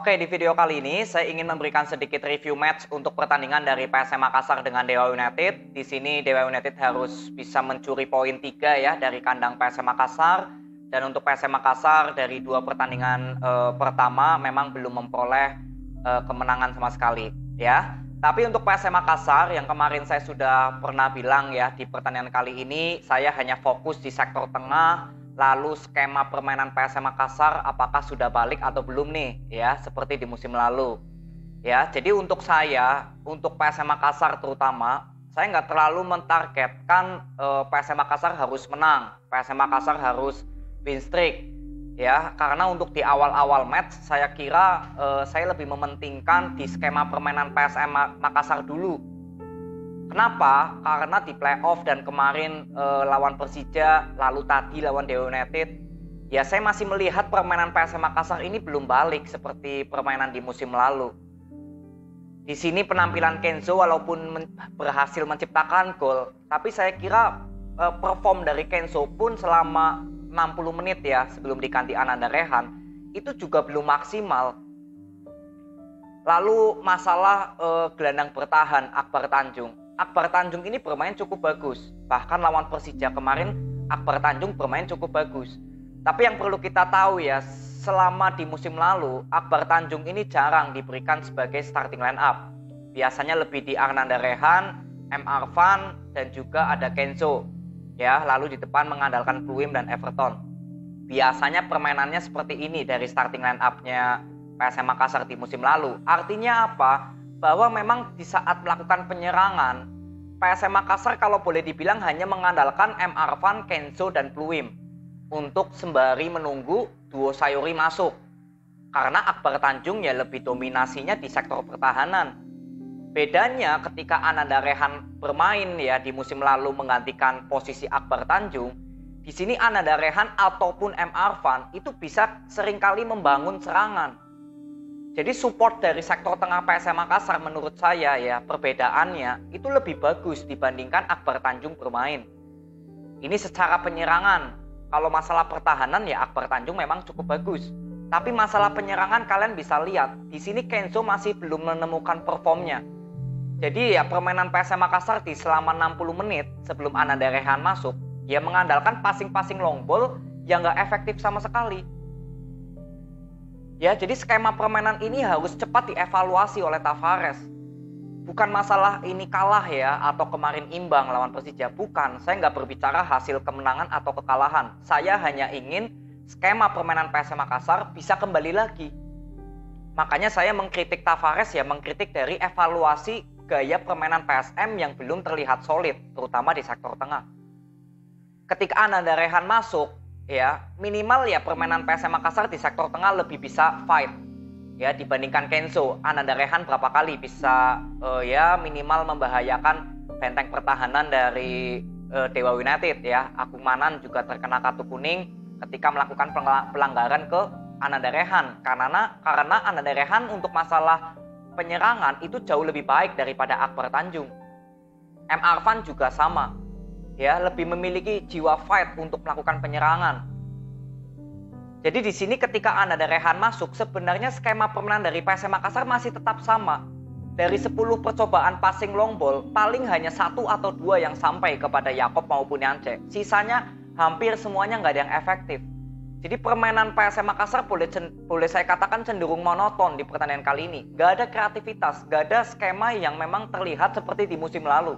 Oke, di video kali ini saya ingin memberikan sedikit review match untuk pertandingan dari PSM Makassar dengan Dewa United. Di sini Dewa United harus bisa mencuri poin 3 ya dari kandang PSM Makassar. Dan untuk PSM Makassar dari dua pertandingan pertama memang belum memperoleh kemenangan sama sekali ya. Tapi untuk PSM Makassar yang kemarin saya sudah pernah bilang ya, di pertandingan kali ini saya hanya fokus di sektor tengah. Lalu skema permainan PSM Makassar apakah sudah balik atau belum nih ya, seperti di musim lalu ya. Jadi untuk saya, untuk PSM Makassar terutama, saya nggak terlalu mentargetkan PSM Makassar harus menang, PSM Makassar harus win streak ya, karena untuk di awal-awal match saya kira saya lebih mementingkan di skema permainan PSM Makassar dulu. Kenapa? Karena di playoff dan kemarin lawan Persija, lalu tadi lawan Dewa United, ya saya masih melihat permainan PSM Makassar ini belum balik seperti permainan di musim lalu. Di sini penampilan Kenzo walaupun berhasil menciptakan gol, tapi saya kira perform dari Kenzo pun selama 60 menit ya sebelum diganti Ananda Rehan itu juga belum maksimal. Lalu masalah gelandang bertahan Akbar Tanjung. Akbar Tanjung ini bermain cukup bagus. Bahkan lawan Persija kemarin Akbar Tanjung bermain cukup bagus. Tapi yang perlu kita tahu ya, selama di musim lalu Akbar Tanjung ini jarang diberikan sebagai starting line up. Biasanya lebih di Ananda Rehan, M. Arfan, dan juga ada Kenzo. Ya, lalu di depan mengandalkan Pluim dan Everton. Biasanya permainannya seperti ini dari starting line up-nya PSM Makassar di musim lalu. Artinya apa? Bahwa memang di saat melakukan penyerangan, PSM Makassar kalau boleh dibilang hanya mengandalkan M. Arfan, Kenzo, dan Pluim untuk sembari menunggu duo Sayuri masuk. Karena Akbar Tanjung ya lebih dominasinya di sektor pertahanan. Bedanya ketika Ananda Rehan bermain ya di musim lalu menggantikan posisi Akbar Tanjung, di sini Ananda Rehan ataupun M. Arfan itu bisa seringkali membangun serangan. Jadi support dari sektor tengah PSM Makassar menurut saya ya perbedaannya itu lebih bagus dibandingkan Akbar Tanjung bermain. Ini secara penyerangan. Kalau masalah pertahanan ya Akbar Tanjung memang cukup bagus. Tapi masalah penyerangan kalian bisa lihat. Di sini Kenzo masih belum menemukan performnya. Jadi ya permainan PSM Makassar di selama 60 menit sebelum Ananda Rehan masuk, dia mengandalkan passing-passing long ball yang gak efektif sama sekali. Ya, jadi skema permainan ini harus cepat dievaluasi oleh Tavares. Bukan masalah ini kalah ya, atau kemarin imbang lawan Persija. Bukan, saya nggak berbicara hasil kemenangan atau kekalahan. Saya hanya ingin skema permainan PSM Makassar bisa kembali lagi. Makanya saya mengkritik Tavares ya, mengkritik dari evaluasi gaya permainan PSM yang belum terlihat solid, terutama di sektor tengah. Ketika Ananda Rehan masuk, ya minimal ya permainan PSM Makassar di sektor tengah lebih bisa fight ya dibandingkan Kenzo. Ananda Rehan berapa kali bisa ya minimal membahayakan benteng pertahanan dari Dewa United ya. Agung Manan juga terkena kartu kuning ketika melakukan pelanggaran ke Ananda Rehan karena Ananda Rehan untuk masalah penyerangan itu jauh lebih baik daripada Akbar Tanjung. M. Arfan juga sama. Ya, lebih memiliki jiwa fight untuk melakukan penyerangan. Jadi di sini ketika Ananda Rehan masuk, sebenarnya skema permainan dari PSM Makassar masih tetap sama. Dari 10 percobaan passing long ball, paling hanya 1 atau 2 yang sampai kepada Yakob maupun Yance. Sisanya hampir semuanya nggak ada yang efektif. Jadi permainan PSM Makassar boleh saya katakan cenderung monoton di pertandingan kali ini. Nggak ada kreativitas, nggak ada skema yang memang terlihat seperti di musim lalu.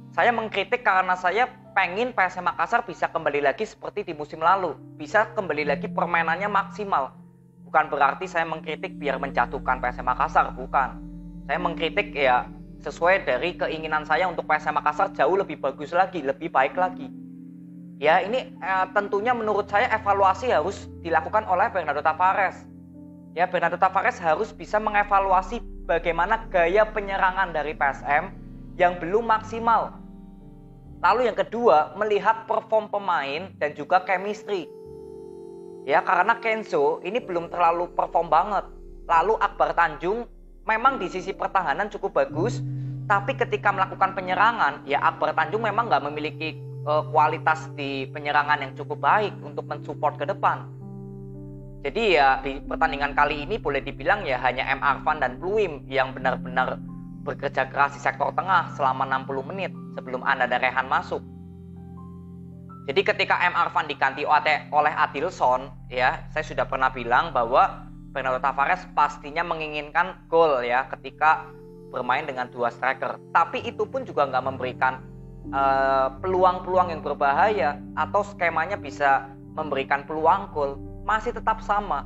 Saya mengkritik karena saya pengen PSM Makassar bisa kembali lagi seperti di musim lalu. Bisa kembali lagi permainannya maksimal. Bukan berarti saya mengkritik biar menjatuhkan PSM Makassar, bukan. Saya mengkritik ya sesuai dari keinginan saya untuk PSM Makassar jauh lebih bagus lagi, lebih baik lagi. Ya ini tentunya menurut saya evaluasi harus dilakukan oleh Bernardo Tavares. Ya Bernardo Tavares harus bisa mengevaluasi bagaimana gaya penyerangan dari PSM yang belum maksimal. Lalu yang kedua, melihat perform pemain dan juga chemistry. Ya, karena Kenzo ini belum terlalu perform banget. Lalu Akbar Tanjung memang di sisi pertahanan cukup bagus, tapi ketika melakukan penyerangan, ya Akbar Tanjung memang nggak memiliki kualitas di penyerangan yang cukup baik untuk mensupport ke depan. Jadi ya di pertandingan kali ini boleh dibilang ya hanya M. Arfan dan Pluim yang benar-benar bekerja keras di sektor tengah selama 60 menit sebelum Anda dan Rehan masuk. Jadi ketika M. Arfan diganti oleh Adilson, ya saya sudah pernah bilang bahwa Bernardo Tavares pastinya menginginkan gol ya ketika bermain dengan dua striker. Tapi itu pun juga nggak memberikan peluang-peluang yang berbahaya atau skemanya bisa memberikan peluang gol. Masih tetap sama.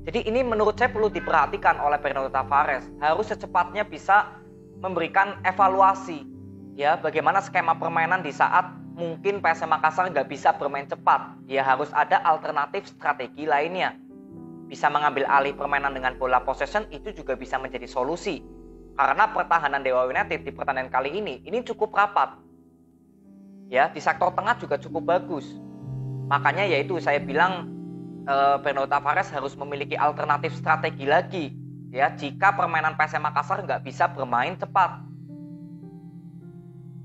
Jadi ini menurut saya perlu diperhatikan oleh Bernardo Tavares. Harus secepatnya bisa memberikan evaluasi ya bagaimana skema permainan di saat mungkin PSM Makassar nggak bisa bermain cepat. Ya harus ada alternatif strategi lainnya. Bisa mengambil alih permainan dengan bola possession itu juga bisa menjadi solusi. Karena pertahanan Dewa United di pertandingan kali ini cukup rapat. Ya, di sektor tengah juga cukup bagus. Makanya yaitu saya bilang Bernardo Tavares harus memiliki alternatif strategi lagi ya jika permainan PSM Makassar nggak bisa bermain cepat.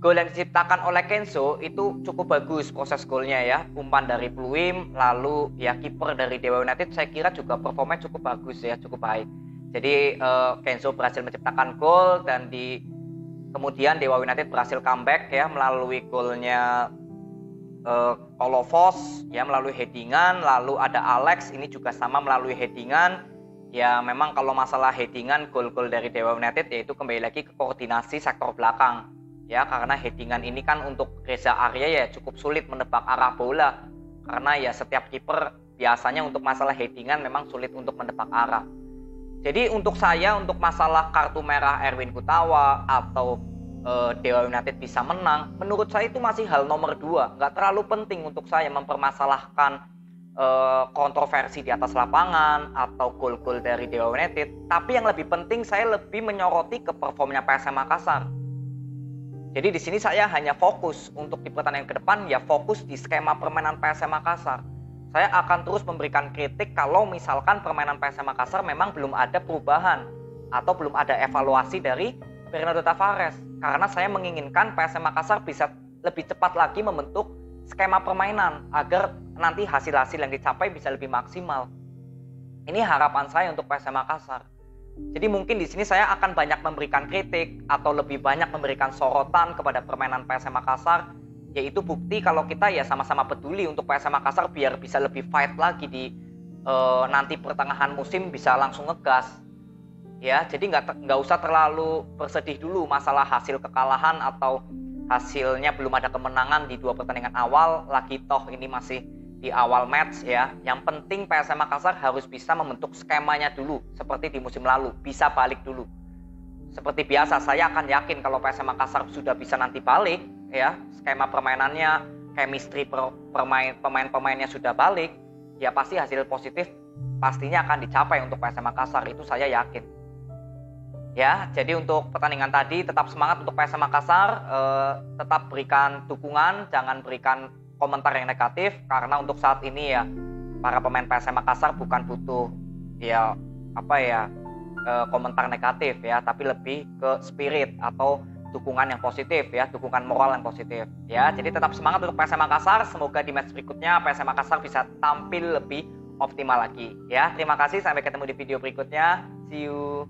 Gol yang diciptakan oleh Kenzo itu cukup bagus proses golnya ya, umpan dari Pluim, lalu ya kiper dari Dewa United saya kira juga performanya cukup bagus ya, cukup baik. Jadi Kenzo berhasil menciptakan gol dan kemudian Dewa United berhasil comeback ya melalui golnya Kolovos ya melalui headingan, lalu ada Alex ini juga sama melalui headingan. Ya memang kalau masalah headingan gol-gol dari Dewa United yaitu kembali lagi ke koordinasi sektor belakang ya, karena headingan ini kan untuk Reza Arya ya cukup sulit menebak arah bola karena ya setiap kiper biasanya untuk masalah headingan memang sulit untuk menebak arah. Jadi untuk saya untuk masalah kartu merah Erwin Gutawa atau Dewa United bisa menang, menurut saya itu masih hal nomor 2. Nggak terlalu penting untuk saya mempermasalahkan kontroversi di atas lapangan atau gol-gol dari Dewa United. Tapi yang lebih penting saya lebih menyoroti ke performnya PSM Makassar. Jadi di sini saya hanya fokus untuk di pertandingan ke depan ya fokus di skema permainan PSM Makassar. Saya akan terus memberikan kritik kalau misalkan permainan PSM Makassar memang belum ada perubahan atau belum ada evaluasi dari Bernardo Tavares. Karena saya menginginkan PSM Makassar bisa lebih cepat lagi membentuk skema permainan agar nanti hasil-hasil yang dicapai bisa lebih maksimal. Ini harapan saya untuk PSM Makassar. Jadi mungkin di sini saya akan banyak memberikan kritik atau lebih banyak memberikan sorotan kepada permainan PSM Makassar, yaitu bukti kalau kita ya sama-sama peduli untuk PSM Makassar biar bisa lebih fight lagi di nanti pertengahan musim bisa langsung ngegas. Ya, jadi nggak usah terlalu bersedih dulu masalah hasil kekalahan atau hasilnya belum ada kemenangan di 2 pertandingan awal. Lagi toh ini masih di awal match ya. Yang penting PSM Makassar harus bisa membentuk skemanya dulu seperti di musim lalu, bisa balik dulu. Seperti biasa saya akan yakin kalau PSM Makassar sudah bisa nanti balik ya, skema permainannya, chemistry pemain-pemainnya sudah balik, ya pasti hasil positif pastinya akan dicapai untuk PSM Makassar, itu saya yakin. Ya, jadi untuk pertandingan tadi tetap semangat untuk PSM Makassar, tetap berikan dukungan, jangan berikan komentar yang negatif karena untuk saat ini ya para pemain PSM Makassar bukan butuh ya komentar negatif ya, tapi lebih ke spirit atau dukungan yang positif ya, dukungan moral yang positif ya. Jadi tetap semangat untuk PSM Makassar, semoga di match berikutnya PSM Makassar bisa tampil lebih optimal lagi ya. Terima kasih, sampai ketemu di video berikutnya. See you.